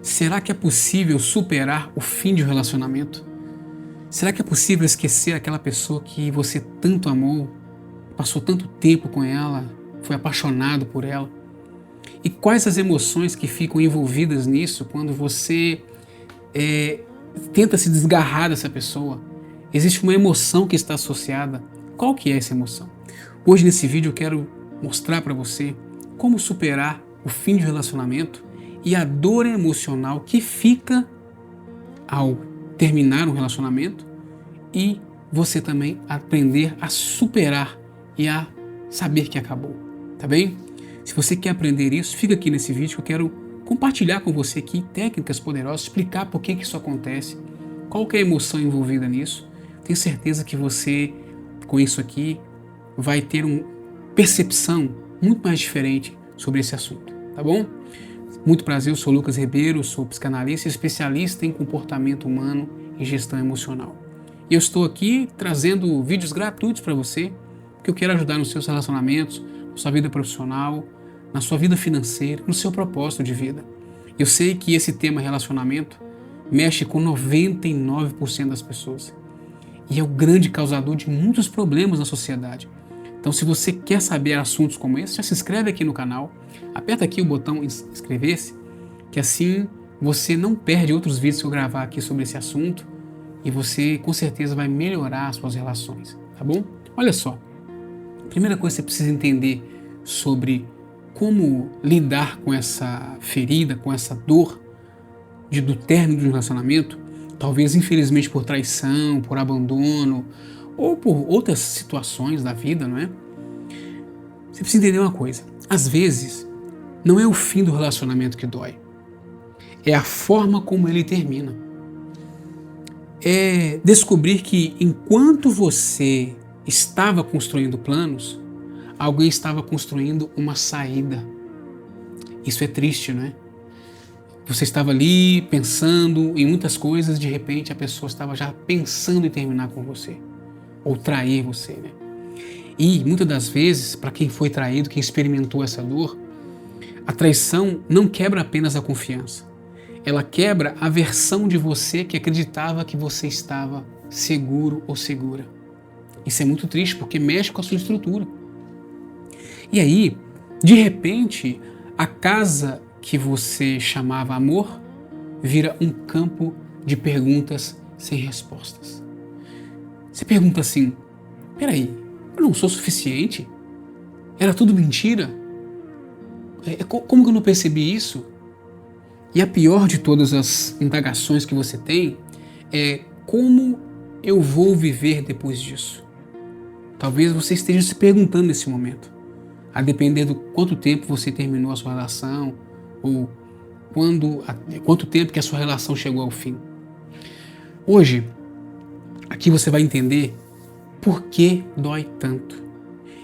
Será que é possível superar o fim de um relacionamento? Será que é possível esquecer aquela pessoa que você tanto amou, passou tanto tempo com ela, foi apaixonado por ela? E quais as emoções que ficam envolvidas nisso quando você tenta se desgarrar dessa pessoa? Existe uma emoção que está associada. Qual que é essa emoção? Hoje nesse vídeo eu quero mostrar para você como superar o fim de um relacionamento e a dor emocional que fica ao terminar um relacionamento e você também aprender a superar e a saber que acabou, tá bem? Se você quer aprender isso, fica aqui nesse vídeo que eu quero compartilhar com você aqui técnicas poderosas, explicar por que isso acontece, qual que é a emoção envolvida nisso. Tenho certeza que você, com isso aqui, vai ter uma percepção muito mais diferente sobre esse assunto, tá bom? Muito prazer, eu sou Lucas Ribeiro, sou psicanalista e especialista em comportamento humano e gestão emocional. E eu estou aqui trazendo vídeos gratuitos para você, porque eu quero ajudar nos seus relacionamentos, na sua vida profissional, na sua vida financeira, no seu propósito de vida. Eu sei que esse tema relacionamento mexe com 99% das pessoas e é o grande causador de muitos problemas na sociedade. Então, se você quer saber assuntos como esse, já se inscreve aqui no canal, aperta aqui o botão inscrever-se, que assim você não perde outros vídeos que eu gravar aqui sobre esse assunto e você com certeza vai melhorar as suas relações, tá bom? Olha só, a primeira coisa que você precisa entender sobre como lidar com essa ferida, com essa dor do término de um relacionamento, talvez infelizmente por traição, por abandono, ou por outras situações da vida, não é? Você precisa entender uma coisa. Às vezes, não é o fim do relacionamento que dói. É a forma como ele termina. É descobrir que enquanto você estava construindo planos, alguém estava construindo uma saída. Isso é triste, não é? Você estava ali pensando em muitas coisas, de repente a pessoa estava já pensando em terminar com você. Ou trair você, né? E muitas das vezes, para quem foi traído, quem experimentou essa dor, a traição não quebra apenas a confiança. Ela quebra a versão de você que acreditava que você estava seguro ou segura. Isso é muito triste porque mexe com a sua estrutura. E aí, de repente, a casa que você chamava amor vira um campo de perguntas sem respostas. Você pergunta assim, peraí, eu não sou suficiente? Era tudo mentira? Como que eu não percebi isso? E a pior de todas as indagações que você tem é como eu vou viver depois disso? Talvez você esteja se perguntando nesse momento, a depender do quanto tempo você terminou a sua relação ou quanto tempo que a sua relação chegou ao fim. Hoje, aqui você vai entender por que dói tanto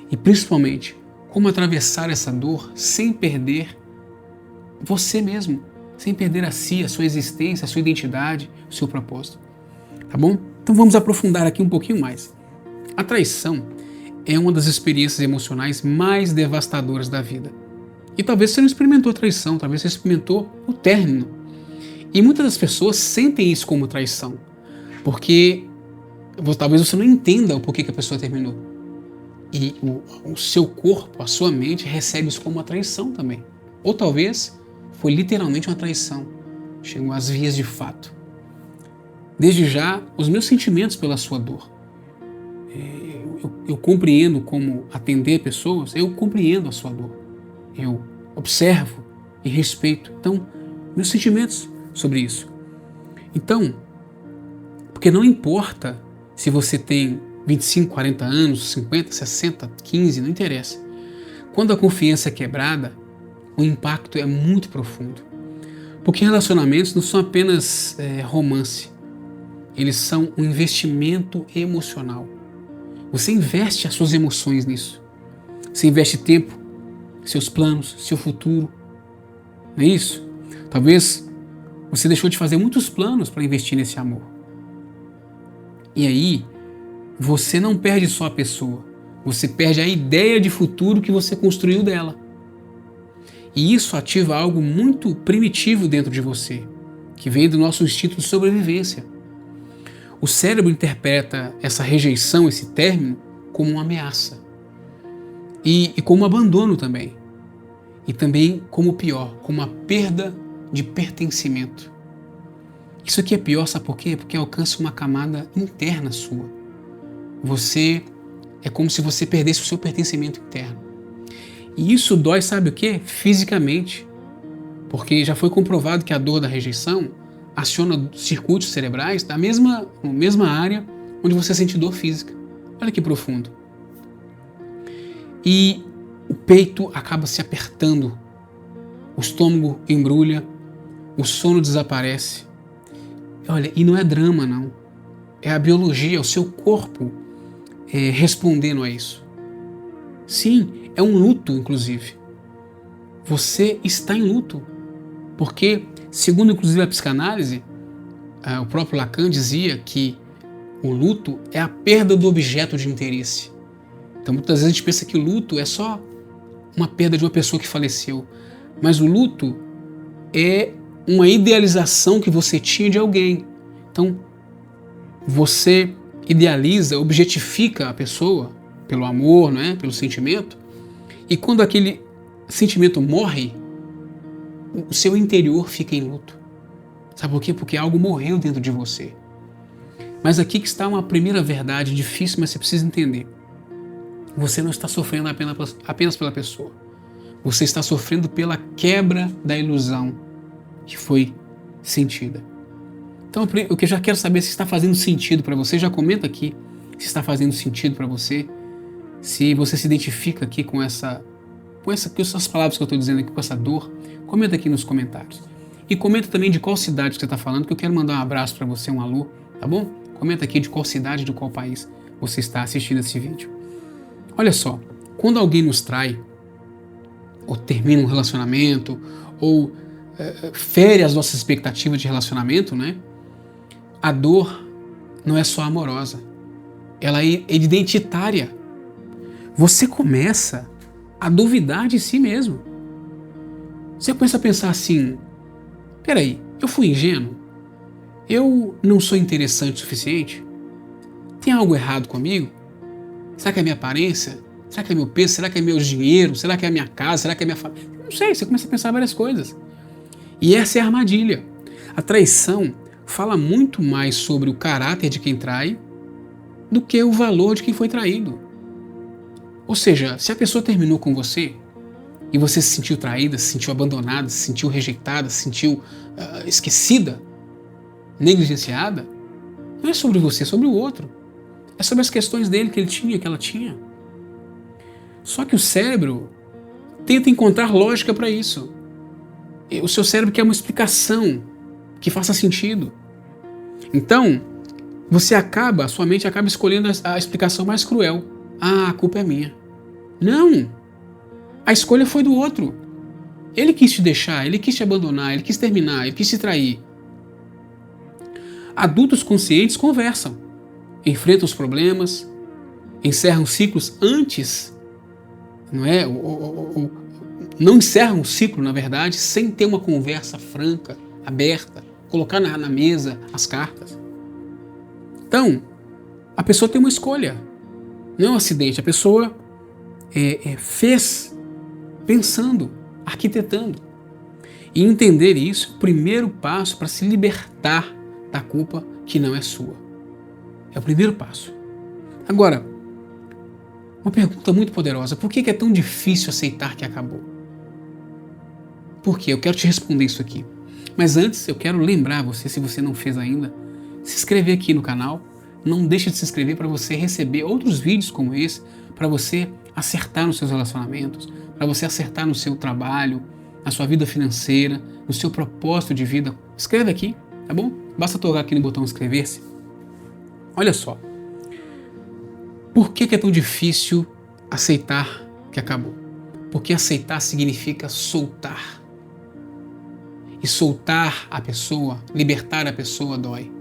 e principalmente como atravessar essa dor sem perder você mesmo, sem perder a si, a sua existência, a sua identidade, o seu propósito. Tá bom? Então vamos aprofundar aqui um pouquinho mais. A traição é uma das experiências emocionais mais devastadoras da vida. E talvez você não experimentou traição, talvez você experimentou o término. E muitas das pessoas sentem isso como traição, porque talvez você não entenda o porquê que a pessoa terminou. E o seu corpo, a sua mente, recebe isso como uma traição também. Ou talvez foi literalmente uma traição. Chegou às vias de fato. Desde já, os meus sentimentos pela sua dor. Eu compreendo como atender pessoas, eu compreendo a sua dor. Eu observo e respeito. Então, meus sentimentos sobre isso. Então, porque não importa se você tem 25, 40 anos, 50, 60, 15, não interessa. Quando a confiança é quebrada, o impacto é muito profundo. Porque relacionamentos não são apenas romance. Eles são um investimento emocional. Você investe as suas emoções nisso. Você investe tempo, seus planos, seu futuro. Não é isso? Talvez você deixou de fazer muitos planos para investir nesse amor. E aí, você não perde só a pessoa, você perde a ideia de futuro que você construiu dela. E isso ativa algo muito primitivo dentro de você, que vem do nosso instinto de sobrevivência. O cérebro interpreta essa rejeição, esse término, como uma ameaça. E como um abandono também. E também como pior, como uma perda de pertencimento. Isso aqui é pior, sabe por quê? Porque alcança uma camada interna sua. Você é como se você perdesse o seu pertencimento interno. E isso dói, sabe o quê? Fisicamente. Porque já foi comprovado que a dor da rejeição aciona circuitos cerebrais da mesma área onde você sente dor física. Olha que profundo. E o peito acaba se apertando, o estômago embrulha, o sono desaparece. Olha, e não é drama, não. É a biologia, é o seu corpo respondendo a isso. Sim, é um luto, inclusive. Você está em luto. Porque, segundo inclusive a psicanálise, o próprio Lacan dizia que o luto é a perda do objeto de interesse. Então, muitas vezes a gente pensa que o luto é só uma perda de uma pessoa que faleceu. Mas o luto é uma idealização que você tinha de alguém. Então, você idealiza, objetifica a pessoa pelo amor, não é? Pelo sentimento. E quando aquele sentimento morre, o seu interior fica em luto. Sabe por quê? Porque algo morreu dentro de você. Mas aqui que está uma primeira verdade difícil, mas você precisa entender. Você não está sofrendo apenas pela pessoa. Você está sofrendo pela quebra da ilusão que foi sentida. Então, o que eu já quero saber se está fazendo sentido para você, já comenta aqui se está fazendo sentido para você, se você se identifica aqui com essas palavras que eu estou dizendo aqui, com essa dor, comenta aqui nos comentários. E comenta também de qual cidade que você está falando, que eu quero mandar um abraço para você, um alô, tá bom? Comenta aqui de qual cidade, de qual país você está assistindo esse vídeo. Olha só, quando alguém nos trai, ou termina um relacionamento, ou fere as nossas expectativas de relacionamento, né? A dor não é só amorosa, ela é identitária. Você começa a duvidar de si mesmo. Você começa a pensar assim, peraí, eu fui ingênuo? Eu não sou interessante o suficiente? Tem algo errado comigo? Será que é a minha aparência? Será que é meu peso? Será que é meu dinheiro? Será que é a minha casa? Será que é a minha família? Não sei, você começa a pensar várias coisas. E essa é a armadilha. A traição fala muito mais sobre o caráter de quem trai do que o valor de quem foi traído. Ou seja, se a pessoa terminou com você e você se sentiu traída, se sentiu abandonada, se sentiu rejeitada, se sentiu esquecida, negligenciada, não é sobre você, é sobre o outro. É sobre as questões dele que ele tinha, que ela tinha. Só que o cérebro tenta encontrar lógica para isso. O seu cérebro quer uma explicação que faça sentido. Então, a sua mente acaba escolhendo a explicação mais cruel. Ah, a culpa é minha. Não! A escolha foi do outro. Ele quis te deixar, ele quis te abandonar, ele quis terminar, ele quis te trair. Adultos conscientes conversam. Enfrentam os problemas, encerram ciclos antes, não é? Não encerram um ciclo, na verdade, sem ter uma conversa franca, aberta, colocar na mesa as cartas. Então, a pessoa tem uma escolha, não é um acidente, a pessoa fez pensando, arquitetando. E entender isso é o primeiro passo para se libertar da culpa que não é sua. É o primeiro passo. Agora, uma pergunta muito poderosa. Por que é tão difícil aceitar que acabou? Por quê? Eu quero te responder isso aqui. Mas antes, eu quero lembrar você, se você não fez ainda, se inscrever aqui no canal. Não deixe de se inscrever para você receber outros vídeos como esse, para você acertar nos seus relacionamentos, para você acertar no seu trabalho, na sua vida financeira, no seu propósito de vida. Escreve aqui, tá bom? Basta tocar aqui no botão inscrever-se. Olha só, por que é tão difícil aceitar que acabou? Porque aceitar significa soltar. E soltar a pessoa, libertar a pessoa dói.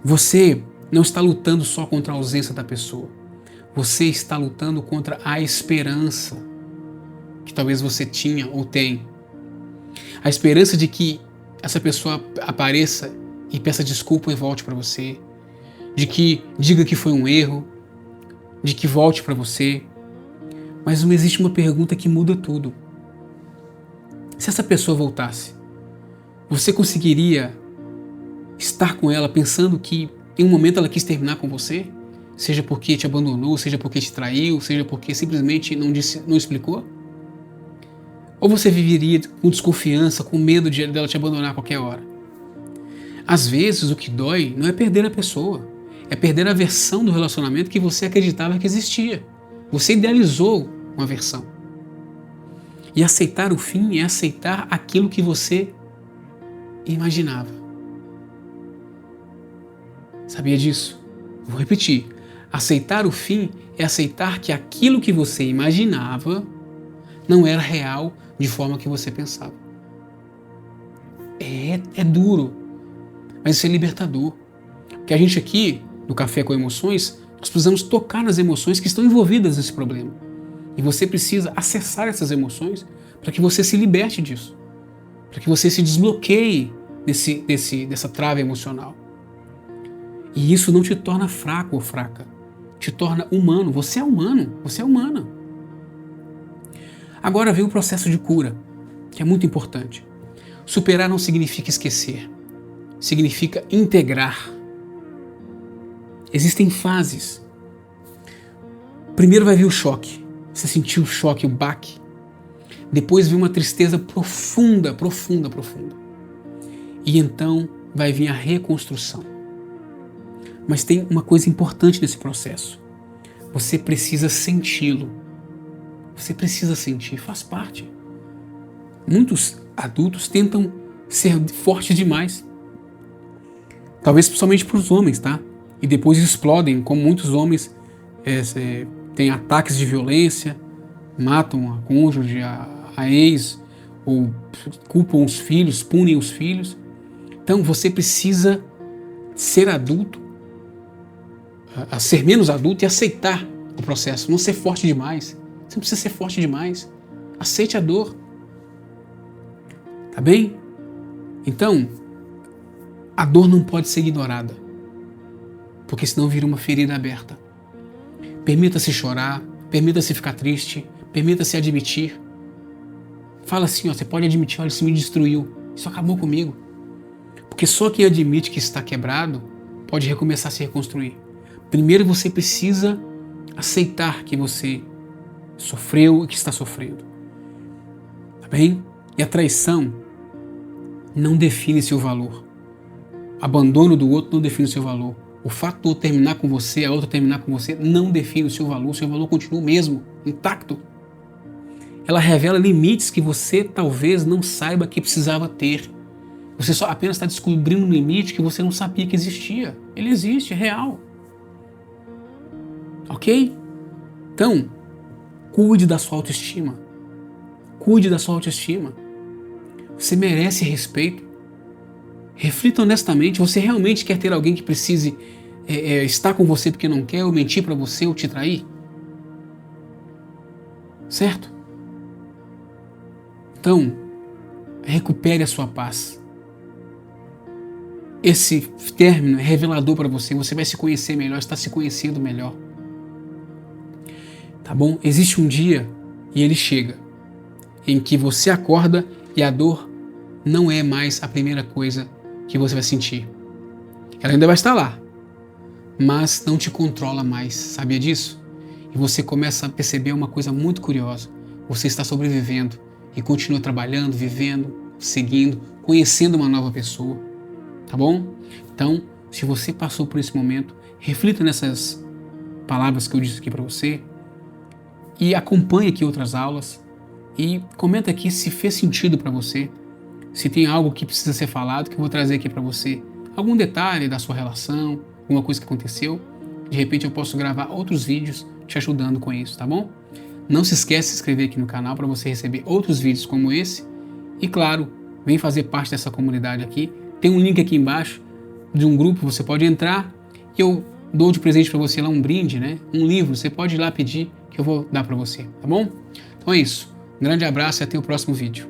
Você não está lutando só contra a ausência da pessoa. Você está lutando contra a esperança que talvez você tinha ou tem. A esperança de que essa pessoa apareça e peça desculpa e volte para você. De que diga que foi um erro, de que volte para você. Mas não existe uma pergunta que muda tudo. Se essa pessoa voltasse, você conseguiria estar com ela pensando que em um momento ela quis terminar com você? Seja porque te abandonou, seja porque te traiu, seja porque simplesmente não explicou? Ou você viveria com desconfiança, com medo dela te abandonar a qualquer hora? Às vezes o que dói não é perder a pessoa, é perder a versão do relacionamento que você acreditava que existia. Você idealizou uma versão. E aceitar o fim é aceitar aquilo que você imaginava. Sabia disso? Vou repetir. Aceitar o fim é aceitar que aquilo que você imaginava não era real de forma que você pensava. É duro, mas isso é libertador. Porque a gente aqui, no Café com Emoções, nós precisamos tocar nas emoções que estão envolvidas nesse problema. E você precisa acessar essas emoções para que você se liberte disso. Para que você se desbloqueie dessa trava emocional. E isso não te torna fraco ou fraca. Te torna humano. Você é humano. Você é humana. Agora vem o processo de cura, que é muito importante. Superar não significa esquecer. Significa integrar. Existem fases. Primeiro vai vir o choque. Você sentiu o choque, o baque. Depois vem uma tristeza profunda, profunda, profunda. E então vai vir a reconstrução. Mas tem uma coisa importante nesse processo. Você precisa senti-lo. Você precisa sentir, faz parte. Muitos adultos tentam ser fortes demais. Talvez principalmente para os homens, tá? E depois explodem, como muitos homens têm ataques de violência, matam a cônjuge, a ex, ou culpam os filhos, punem os filhos. Então você precisa ser adulto, a ser menos adulto e aceitar o processo, não ser forte demais. Você não precisa ser forte demais. Aceite a dor. Tá bem? Então, a dor não pode ser ignorada, porque senão vira uma ferida aberta. Permita-se chorar, permita-se ficar triste, permita-se admitir. Fala assim, você pode admitir, olha, isso me destruiu, isso acabou comigo. Porque só quem admite que está quebrado pode recomeçar a se reconstruir. Primeiro você precisa aceitar que você sofreu e que está sofrendo. Tá bem? E a traição não define seu valor. O abandono do outro não define o seu valor. O fato do outro terminar com você, a outra terminar com você, não define o seu valor continua o mesmo, intacto. Ela revela limites que você talvez não saiba que precisava ter. Você só apenas está descobrindo um limite que você não sabia que existia. Ele existe, é real. Ok? Então, cuide da sua autoestima. Cuide da sua autoestima. Você merece respeito. Reflita honestamente. Você realmente quer ter alguém que precise estar com você porque não quer, ou mentir para você, ou te trair? Certo? Então, recupere a sua paz. Esse término é revelador para você. Você vai se conhecer melhor, está se conhecendo melhor. Tá bom? Existe um dia, e ele chega, em que você acorda e a dor não é mais a primeira coisa que você vai sentir. Ela ainda vai estar lá, mas não te controla mais. Sabia disso? E você começa a perceber uma coisa muito curiosa. Você está sobrevivendo e continua trabalhando, vivendo, seguindo, conhecendo uma nova pessoa. Tá bom? Então, se você passou por esse momento, reflita nessas palavras que eu disse aqui para você e acompanhe aqui outras aulas e comenta aqui se fez sentido para você, se tem algo que precisa ser falado que eu vou trazer aqui para você, algum detalhe da sua relação, alguma coisa que aconteceu. De repente eu posso gravar outros vídeos te ajudando com isso, tá bom? Não se esquece de se inscrever aqui no canal para você receber outros vídeos como esse e, claro, vem fazer parte dessa comunidade aqui. Tem um link aqui embaixo de um grupo, você pode entrar e eu dou de presente para você lá um brinde, né? Um livro, você pode ir lá pedir que eu vou dar para você, tá bom? Então é isso. Um grande abraço e até o próximo vídeo.